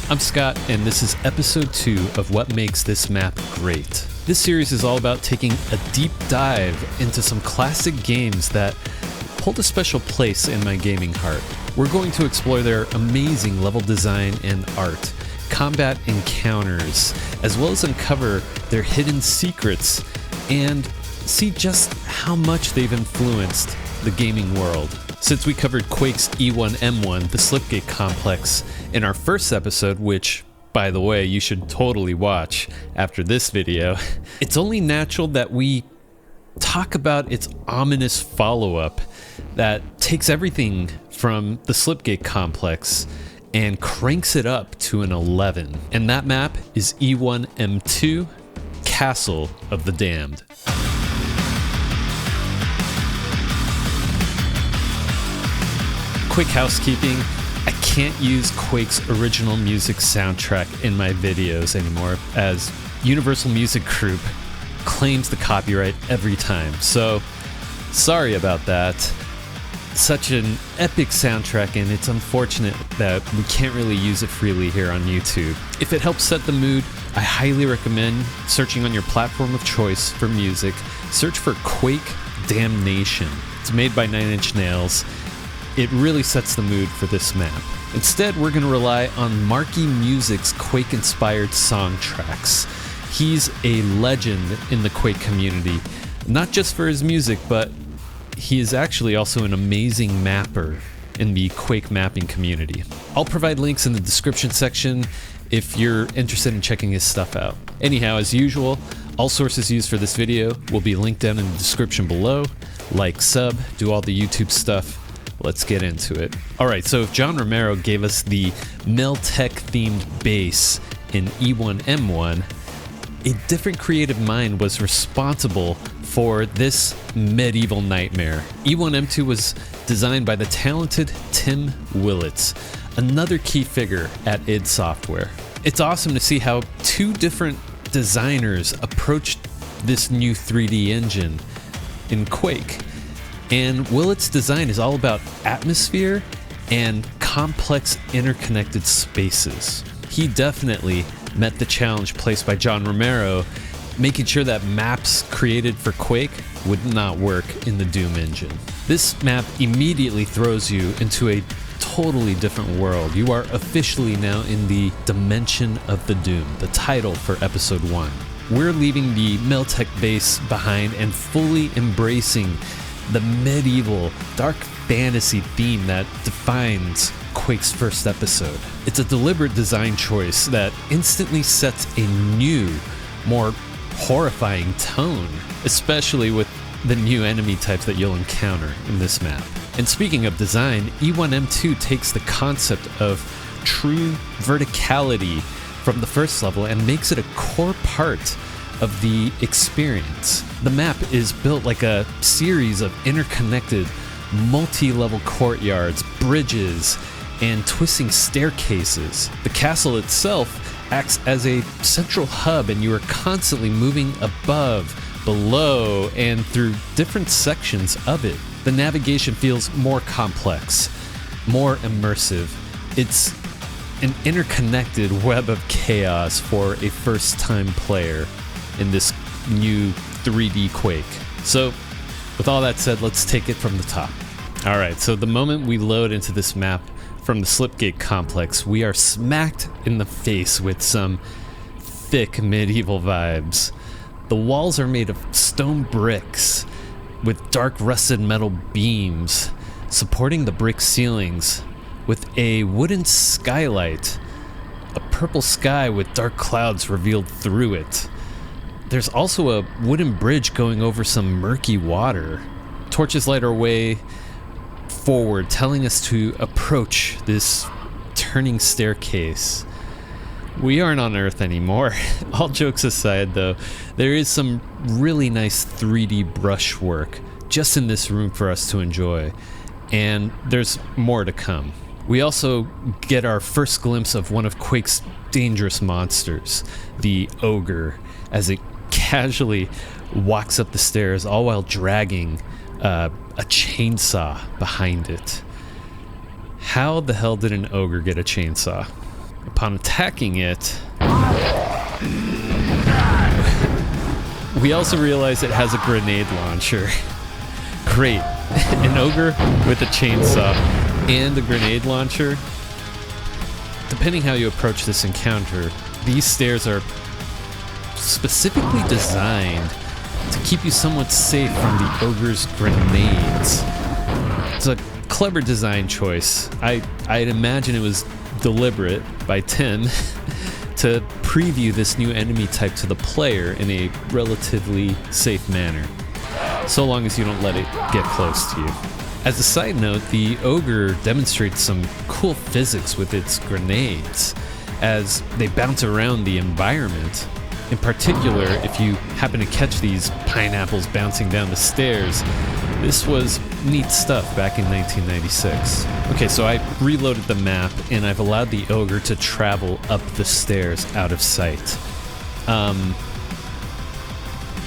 I'm Scott, and this is episode 2 of What Makes This Map Great. This series is all about taking a deep dive into some classic games that hold a special place in my gaming heart. We're going to explore their amazing level design and art, combat encounters, as well as uncover their hidden secrets and see just how much they've influenced the gaming world. Since we covered Quake's E1M2, the Slipgate complex, in our first episode, which, by the way, you should totally watch after this video, it's only natural that we talk about its ominous follow-up that takes everything from the Slipgate complex and cranks it up to an 11. And that map is E1M2, Castle of the Damned. Quick housekeeping, I can't use Quake's original music soundtrack in my videos anymore, as Universal Music Group claims the copyright every time, so sorry about that. Such an epic soundtrack, and it's unfortunate that we can't really use it freely here on YouTube. If it helps set the mood, I highly recommend searching on your platform of choice for music. Search for Quake Damnation. It's made by 9 Inch Nails. It really sets the mood for this map. Instead, we're going to rely on Marky Music's Quake-inspired song tracks. He's a legend in the Quake community, not just for his music, but he is actually also an amazing mapper in the Quake mapping community. I'll provide links in the description section if you're interested in checking his stuff out. Anyhow, as usual, all sources used for this video will be linked down in the description below. Like, sub, do all the YouTube stuff. Let's get into it. Alright, so if John Romero gave us the Meltech themed bass in E1M2, a different creative mind was responsible for this medieval nightmare. E1M2 was designed by the talented Tim Willits, another key figure at id Software. It's awesome to see how two different designers approached this new 3D engine in Quake. And Willits' design is all about atmosphere and complex interconnected spaces. He definitely met the challenge placed by John Romero, making sure that maps created for Quake would not work in the Doom engine. This map immediately throws you into a totally different world. You are officially now in the Dimension of the Doom, the title for episode 1. We're leaving the Meltech base behind and fully embracing the medieval dark fantasy theme that defines Quake's first episode. It's a deliberate design choice that instantly sets a new, more horrifying tone, especially with the new enemy types that you'll encounter in this map. And speaking of design, E1M2 takes the concept of true verticality from the first level and makes it a core part of the experience. The map is built like a series of interconnected, multi-level courtyards, bridges, and twisting staircases. The castle itself acts as a central hub, and you are constantly moving above, below, and through different sections of it. The navigation feels more complex, more immersive. It's an interconnected web of chaos for a first-time player in this new 3D Quake. So, with all that said, let's take it from the top. Alright, so the moment we load into this map from the Slipgate complex, we are smacked in the face with some thick medieval vibes. The walls are made of stone bricks with dark rusted metal beams supporting the brick ceilings, with a wooden skylight, a purple sky with dark clouds revealed through it. There's also a wooden bridge going over some murky water. Torches light our way forward, telling us to approach this turning staircase. We aren't on Earth anymore. All jokes aside, though, there is some really nice 3D brushwork just in this room for us to enjoy, and there's more to come. We also get our first glimpse of one of Quake's dangerous monsters, the Ogre, as it casually walks up the stairs, all while dragging a chainsaw behind it. How the hell did an ogre get a chainsaw? Upon attacking it, we also realize it has a grenade launcher. Great. An ogre with a chainsaw and a grenade launcher. Depending how you approach this encounter, these stairs are specifically designed to keep you somewhat safe from the ogre's grenades. It's a clever design choice. I'd imagine it was deliberate by Tim to preview this new enemy type to the player in a relatively safe manner, so long as you don't let it get close to you. As a side note, the ogre demonstrates some cool physics with its grenades as they bounce around the environment. In particular, if you happen to catch these pineapples bouncing down the stairs, this was neat stuff back in 1996. Okay, so I reloaded the map and I've allowed the ogre to travel up the stairs out of sight.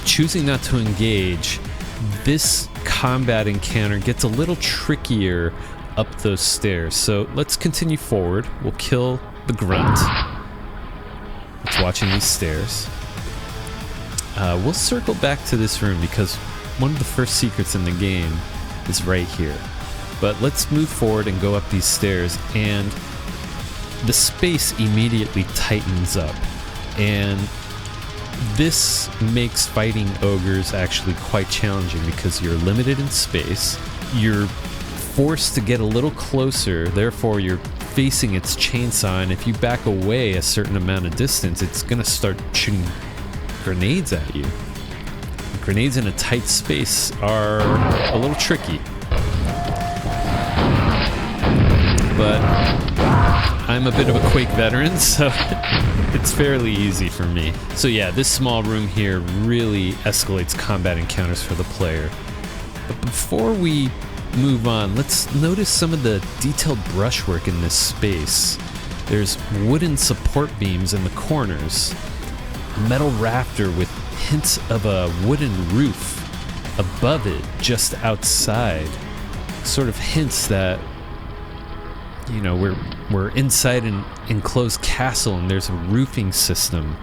Choosing not to engage, this combat encounter gets a little trickier up those stairs. So let's continue forward. We'll kill the grunt. It's watching these stairs. We'll circle back to this room because one of the first secrets in the game is right here. But let's move forward and go up these stairs, and the space immediately tightens up. And this makes fighting ogres actually quite challenging because you're limited in space. You're forced to get a little closer, therefore you're facing its chainsaw, and if you back away a certain amount of distance, it's gonna start shooting grenades at you. Grenades in a tight space are a little tricky, but I'm a bit of a Quake veteran, so it's fairly easy for me. So yeah, this small room here really escalates combat encounters for the player. But before we move on, let's notice some of the detailed brushwork in this space. There's wooden support beams in the corners, a metal rafter with hints of a wooden roof above it just outside. Sort of hints that, you know, we're inside an enclosed castle and there's a roofing system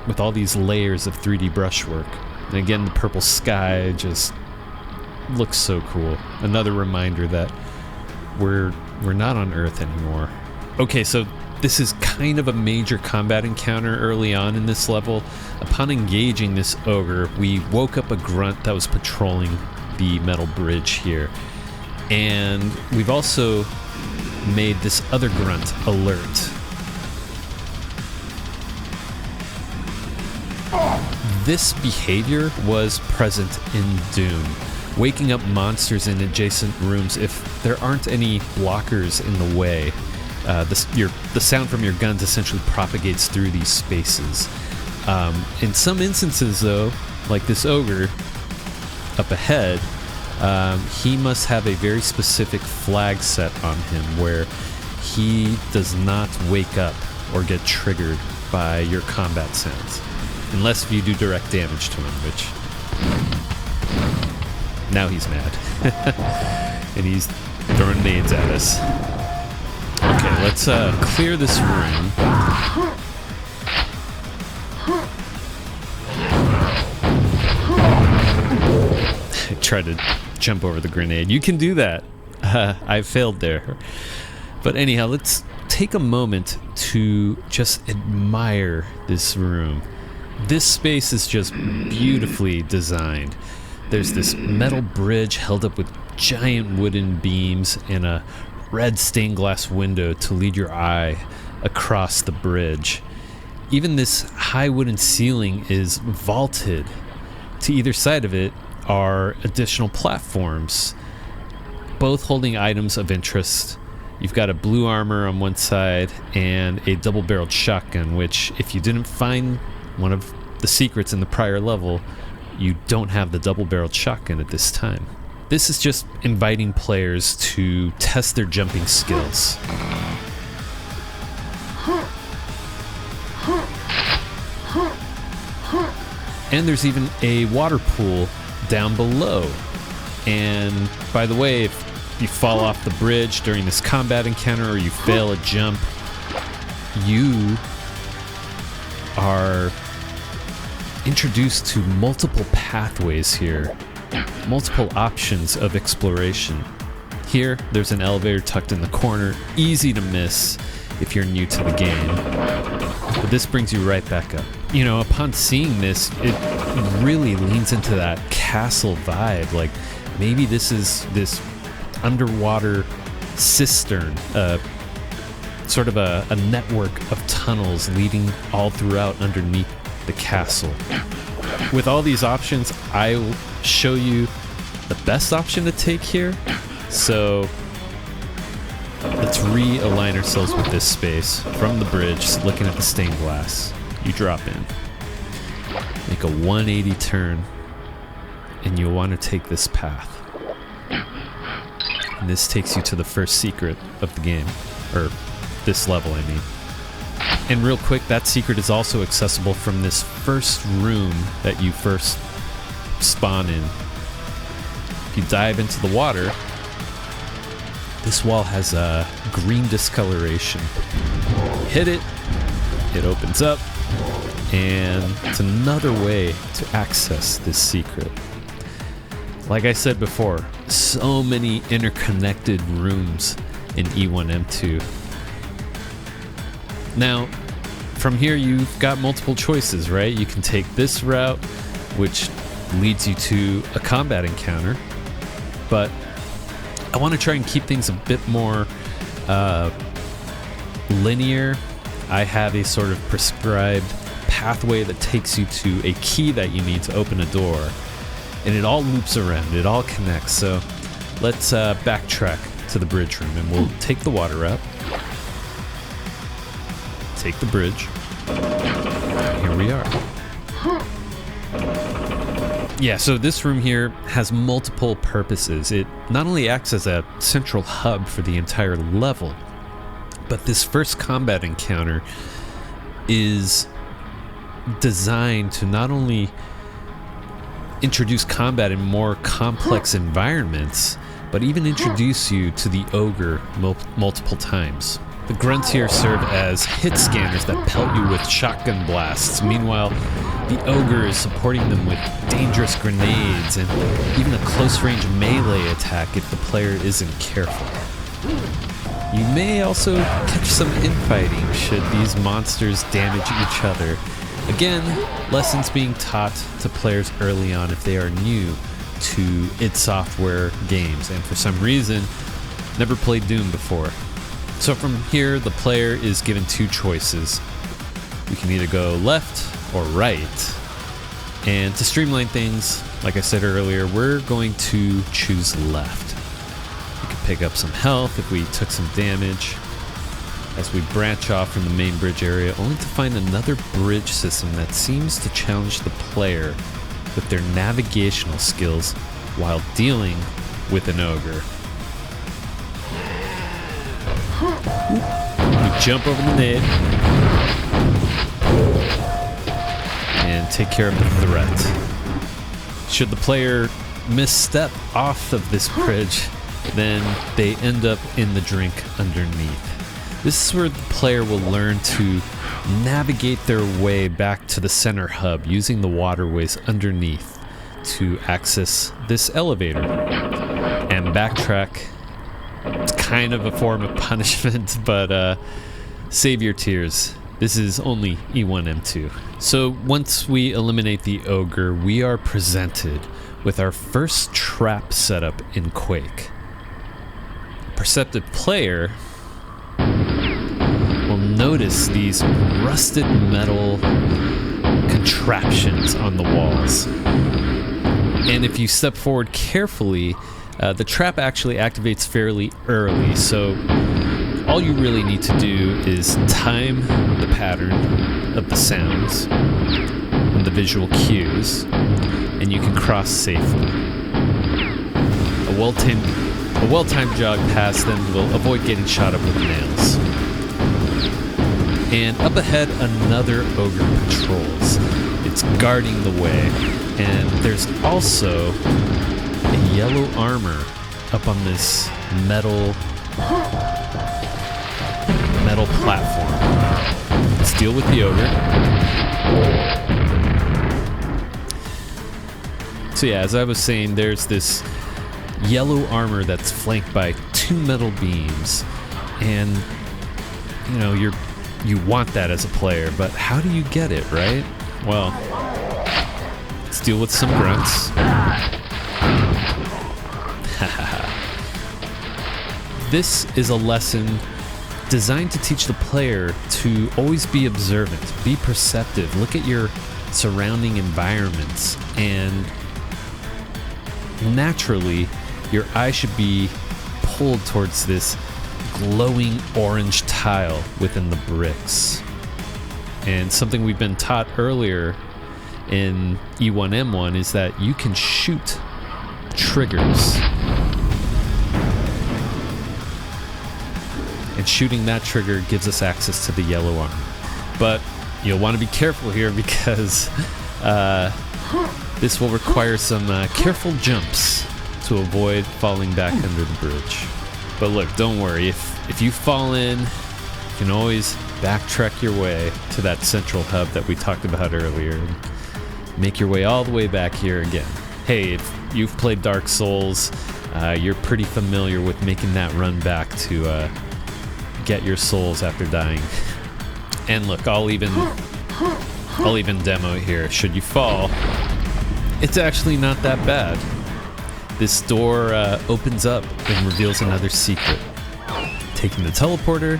with all these layers of 3D brushwork. And again, the purple sky just looks so cool. Another reminder that we're not on Earth anymore. Okay, so this is kind of a major combat encounter early on in this level. Upon engaging this ogre, we woke up a grunt that was patrolling the metal bridge here. And we've also made this other grunt alert. This behavior was present in Doom, waking up monsters in adjacent rooms if there aren't any blockers in the way. The sound from your guns essentially propagates through these spaces. In some instances, though, like this ogre up ahead, he must have a very specific flag set on him where he does not wake up or get triggered by your combat sounds, unless you do direct damage to him, which now he's mad. And he's throwing nades at us. Okay, let's clear this room. I tried to jump over the grenade. You can do that. I failed there. But anyhow, let's take a moment to just admire this room. This space is just beautifully designed. There's this metal bridge held up with giant wooden beams and a red stained glass window to lead your eye across the bridge. Even this high wooden ceiling is vaulted. To either side of it are additional platforms, both holding items of interest. You've got a blue armor on one side and a double-barreled shotgun, which, if you didn't find one of the secrets in the prior level, you don't have the double-barreled shotgun at this time. This is just inviting players to test their jumping skills. And there's even a water pool down below. And by the way, if you fall off the bridge during this combat encounter or you fail a jump, you are introduced to multiple pathways here, multiple options of exploration. Here, there's an elevator tucked in the corner, easy to miss if you're new to the game. But this brings you right back up. You know, upon seeing this, it really leans into that castle vibe. Like, maybe this is this underwater cistern, sort of a network of tunnels leading all throughout underneath the castle. With all these options, I'll show you the best option to take here. So let's realign ourselves with this space from the bridge, looking at the stained glass. You drop in, make a 180 turn, and you'll want to take this path. And this takes you to the first secret of the game, or this level, I mean. And real quick, that secret is also accessible from this first room that you first spawn in. If you dive into the water, this wall has a green discoloration. Hit it, it opens up, and it's another way to access this secret. Like I said before, so many interconnected rooms in E1M2. Now, from here you've got multiple choices, right? You can take this route, which leads you to a combat encounter, but I want to try and keep things a bit more linear. I have a sort of prescribed pathway that takes you to a key that you need to open a door, and it all loops around, it all connects. So let's backtrack to the bridge room, and we'll take the water route, take the bridge. Here we are. Yeah, so this room here has multiple purposes. It not only acts as a central hub for the entire level, but this first combat encounter is designed to not only introduce combat in more complex environments, but even introduce you to the Ogre multiple times. The grunts here serve as hit scanners that pelt you with shotgun blasts. Meanwhile, the Ogre is supporting them with dangerous grenades and even a close-range melee attack if the player isn't careful. You may also catch some infighting should these monsters damage each other. Again, lessons being taught to players early on if they are new to id Software games and for some reason never played Doom before. So from here, the player is given two choices. We can either go left or right. And to streamline things, like I said earlier, we're going to choose left. We can pick up some health if we took some damage as we branch off from the main bridge area, only to find another bridge system that seems to challenge the player with their navigational skills while dealing with an ogre. We jump over the nade and take care of the threat. Should the player misstep off of this bridge, then they end up in the drink underneath. This is where the player will learn to navigate their way back to the center hub using the waterways underneath to access this elevator and backtrack. It's kind of a form of punishment, but save your tears. This is only E1M2. So once we eliminate the ogre, we are presented with our first trap setup in Quake. A perceptive player will notice these rusted metal contraptions on the walls. And if you step forward carefully, the trap actually activates fairly early, so all you really need to do is time the pattern of the sounds and the visual cues, and you can cross safely. A well-timed jog past them will avoid getting shot up with nails. And up ahead, another ogre patrols. It's guarding the way, and there's also a yellow armor up on this metal platform. Let's deal with the Ogre. So yeah, as I was saying, there's this yellow armor that's flanked by 2 metal beams, and you want that as a player, but how do you get it, right? Well, let's deal with some grunts. This is a lesson designed to teach the player to always be observant, be perceptive, look at your surrounding environments, and naturally your eye should be pulled towards this glowing orange tile within the bricks. And something we've been taught earlier in E1M1 is that you can shoot triggers. And shooting that trigger gives us access to the yellow armor. But you'll want to be careful here because this will require some careful jumps to avoid falling back under the bridge. But look, don't worry. If you fall in, you can always backtrack your way to that central hub that we talked about earlier and make your way all the way back here again. Hey, if you've played Dark Souls, you're pretty familiar with making that run back to get your souls after dying. And look, I'll even demo it here. Should you fall, it's actually not that bad. This door opens up and reveals another secret. Taking the teleporter,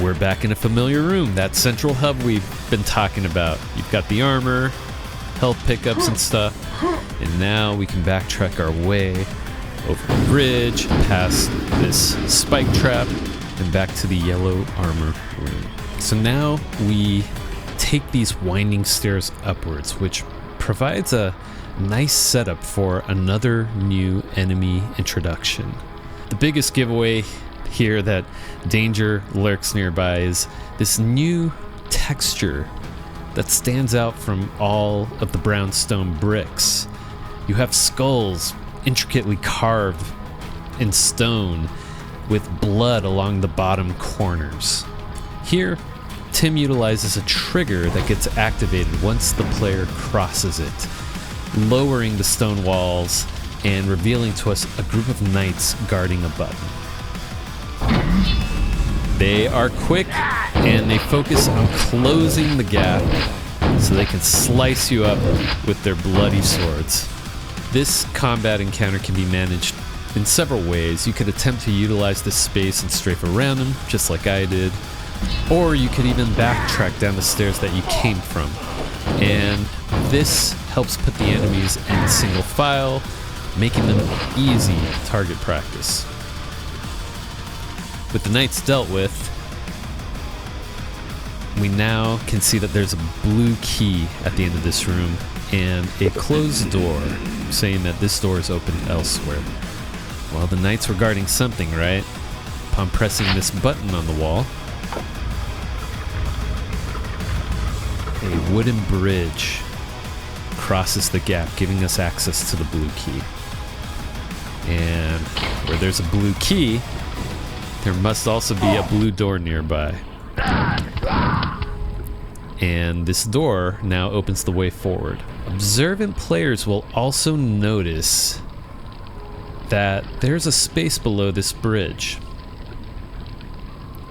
we're back in a familiar room, that central hub we've been talking about. You've got the armor, health pickups and stuff, and now we can backtrack our way over the bridge, past this spike trap, and back to the yellow armor room. So now we take these winding stairs upwards, which provides a nice setup for another new enemy introduction. The biggest giveaway here that danger lurks nearby is this new texture that stands out from all of the brownstone bricks. You have skulls intricately carved in stone with blood along the bottom corners. Here, Tim utilizes a trigger that gets activated once the player crosses it, lowering the stone walls and revealing to us a group of knights guarding a button. They are quick and they focus on closing the gap so they can slice you up with their bloody swords. This combat encounter can be managed in several ways. You could attempt to utilize this space and strafe around them, just like I did, or you could even backtrack down the stairs that you came from. And this helps put the enemies in single file, making them easy target practice. With the knights dealt with, we now can see that there's a blue key at the end of this room and a closed door, saying that this door is open elsewhere. Well, the knights were guarding something, right? Upon pressing this button on the wall, a wooden bridge crosses the gap, giving us access to the blue key. And where there's a blue key, there must also be a blue door nearby. And this door now opens the way forward. Observant players will also notice that there's a space below this bridge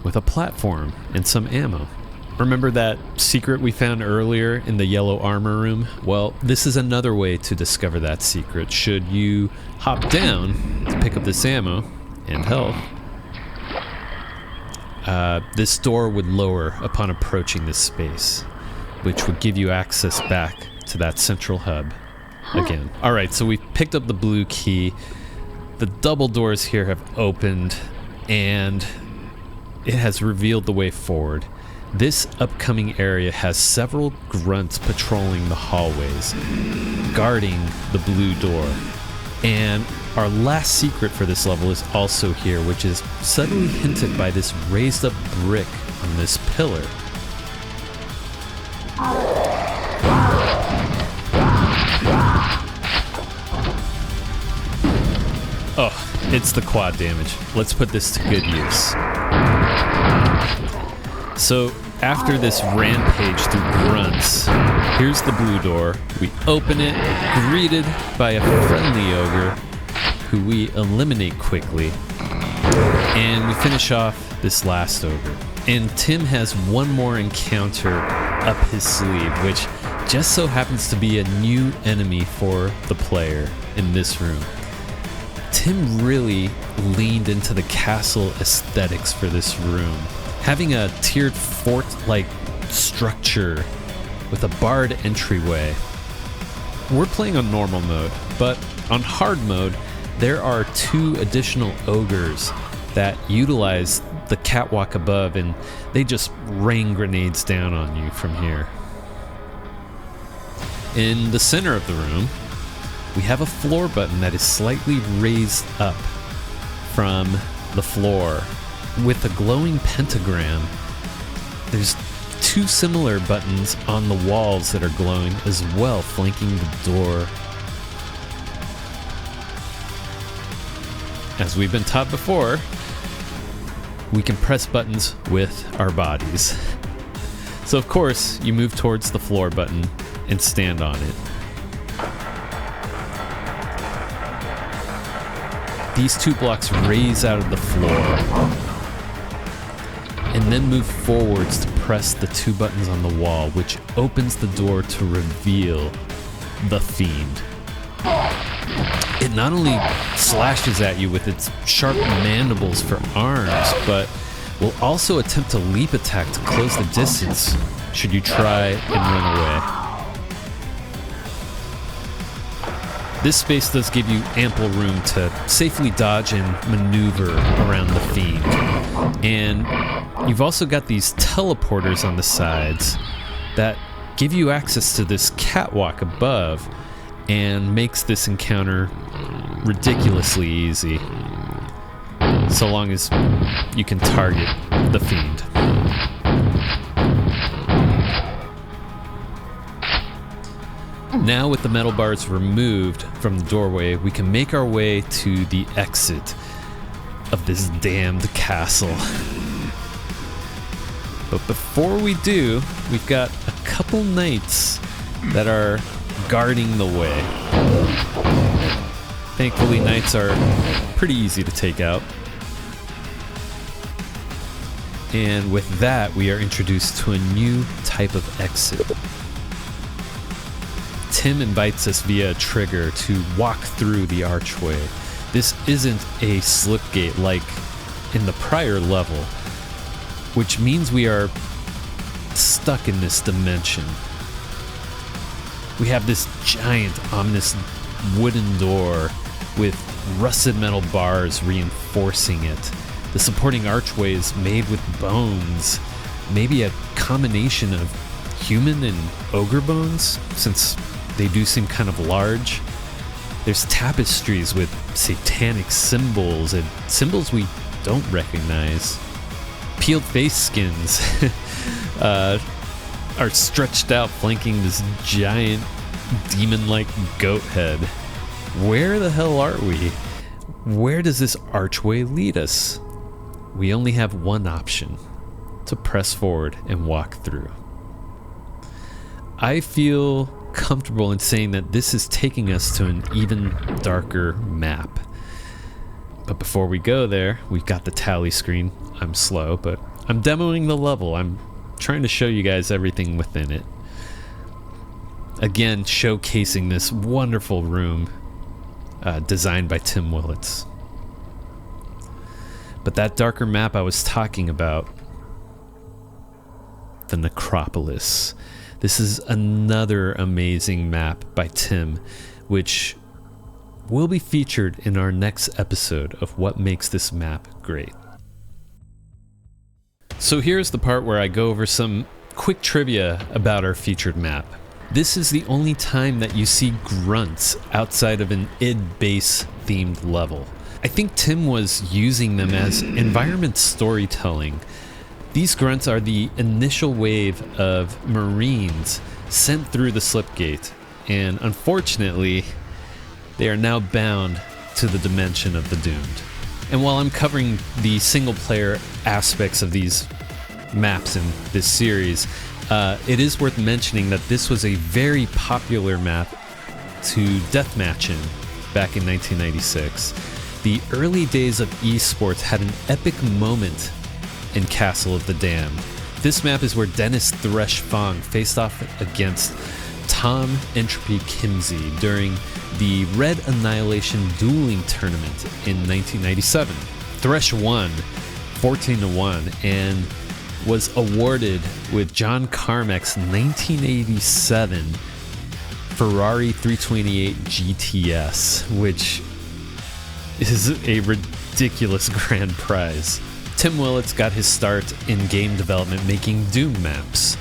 with a platform and some ammo. Remember that secret we found earlier in the yellow armor room? Well, this is another way to discover that secret. Should you hop down to pick up this ammo and health, this door would lower upon approaching this space, which would give you access back to that central hub again. Alright, so we've picked up the blue key. The double doors here have opened, and it has revealed the way forward. This upcoming area has several grunts patrolling the hallways, guarding the blue door. And our last secret for this level is also here, which is subtly hinted by this raised up brick on this pillar. Oh, it's the quad damage. Let's put this to good use. So after this rampage through grunts, here's the blue door. We open it, greeted by a friendly ogre, who we eliminate quickly. And we finish off this last ogre. And Tim has one more encounter up his sleeve, which just so happens to be a new enemy for the player in this room. Tim really leaned into the castle aesthetics for this room. Having a tiered fort-like structure with a barred entryway. We're playing on normal mode, but on hard mode, there are 2 additional ogres that utilize the catwalk above, and they just rain grenades down on you from here. In the center of the room, we have a floor button that is slightly raised up from the floor with a glowing pentagram. There's 2 similar buttons on the walls that are glowing as well, flanking the door. As we've been taught before, we can press buttons with our bodies. So of course, you move towards the floor button and stand on it. These 2 blocks raise out of the floor and then move forwards to press the 2 buttons on the wall, which opens the door to reveal the Fiend. It not only slashes at you with its sharp mandibles for arms, but will also attempt to leap attack to close the distance should you try and run away. This space does give you ample room to safely dodge and maneuver around the Fiend. And you've also got these teleporters on the sides that give you access to this catwalk above and makes this encounter ridiculously easy, so long as you can target the Fiend. Now with the metal bars removed from the doorway, we can make our way to the exit of this damned castle. But before we do, we've got a couple knights that are guarding the way. Thankfully, knights are pretty easy to take out. And with that, we are introduced to a new type of exit. Tim invites us via a trigger to walk through the archway. This isn't a slipgate like in the prior level, which means we are stuck in this dimension. We have this giant, ominous wooden door with rusted metal bars reinforcing it. The supporting archway is made with bones, maybe a combination of human and ogre bones, since they do seem kind of large. There's tapestries with satanic symbols and symbols we don't recognize. Peeled face skins are stretched out, flanking this giant demon-like goat head. Where the hell are we? Where does this archway lead us? We only have one option: to press forward and walk through. I feel comfortable in saying that this is taking us to an even darker map. But before we go there, we've got the tally screen. I'm slow, but I'm demoing the level. I'm trying to show you guys everything within it. Again, showcasing this wonderful room designed by Tim Willits. But that darker map I was talking about, the Necropolis. This is another amazing map by Tim, which will be featured in our next episode of what makes this map great. So here's the part where I go over some quick trivia about our featured map. This is the only time that you see grunts outside of an id base themed level. I think Tim was using them as environment storytelling. These grunts are the initial wave of Marines sent through the slipgate, and unfortunately, they are now bound to the dimension of the doomed. And while I'm covering the single player aspects of these maps in this series. It is worth mentioning that this was a very popular map to deathmatch in back in 1996. The early days of esports had an epic moment in Castle of the Damned. This map is where Dennis Thresh Fong faced off against Tom Entropy Kimsey during the Red Annihilation Dueling Tournament in 1997. Thresh won 14-1 and was awarded with John Carmack's 1987 Ferrari 328 GTS, which is a ridiculous grand prize. Tim Willits got his start in game development making Doom maps,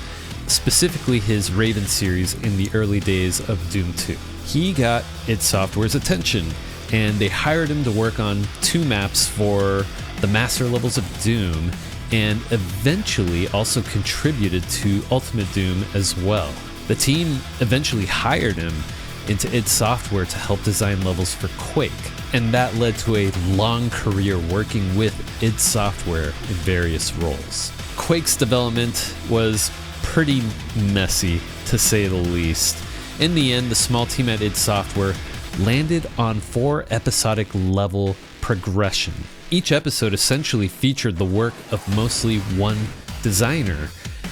specifically his Raven series in the early days of Doom 2. He got id Software's attention, and they hired him to work on 2 maps for the master levels of Doom, and eventually also contributed to Ultimate Doom as well. The team eventually hired him into id Software to help design levels for Quake, and that led to a long career working with id Software in various roles. Quake's development was pretty messy, to say the least. In the end, the small team at id Software landed on 4 episodic level progression. Each episode essentially featured the work of mostly one designer,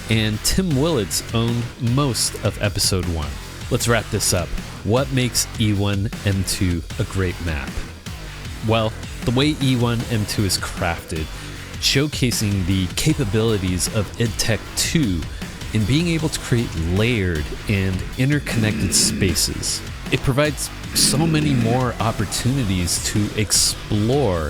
and Tim Willits owned most of episode 1. Let's wrap this up. What makes E1M2 a great map? Well, the way E1M2 is crafted, showcasing the capabilities of id Tech 2 in being able to create layered and interconnected spaces. It provides so many more opportunities to explore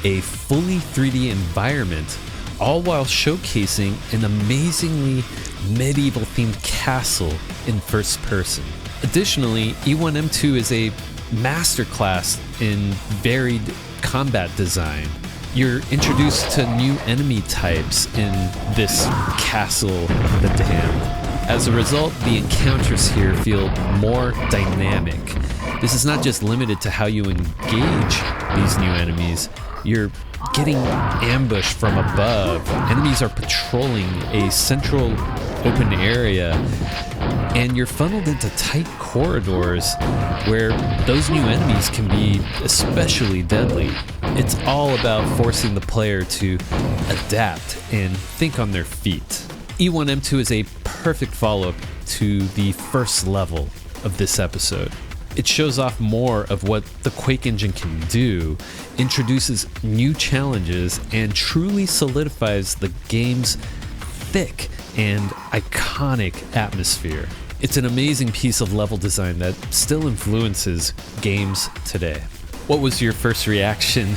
a fully 3D environment, all while showcasing an amazingly medieval themed castle in first person. Additionally, E1M2 is a masterclass in varied combat design. You're introduced to new enemy types in this Castle of the Damned. As a result, the encounters here feel more dynamic. This is not just limited to how you engage these new enemies. You're getting ambushed from above. Enemies are patrolling a central open area, and you're funneled into tight corridors where those new enemies can be especially deadly. It's all about forcing the player to adapt and think on their feet. E1M2 is a perfect follow-up to the first level of this episode. It shows off more of what the Quake engine can do, introduces new challenges, and truly solidifies the game's thick and iconic atmosphere. It's an amazing piece of level design that still influences games today. What was your first reaction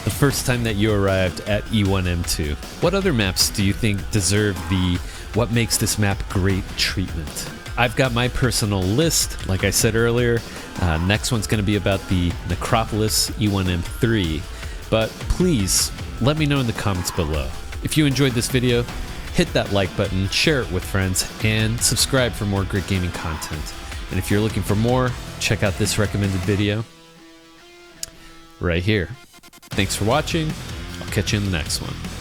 the first time that you arrived at E1M2? What other maps do you think deserve the what makes this map great treatment? I've got my personal list, like I said earlier. Next one's going to be about the Necropolis E1M3, but please let me know in the comments below. If you enjoyed this video, hit that like button, share it with friends, and subscribe for more great gaming content. And if you're looking for more, check out this recommended video right here. Thanks for watching. I'll catch you in the next one.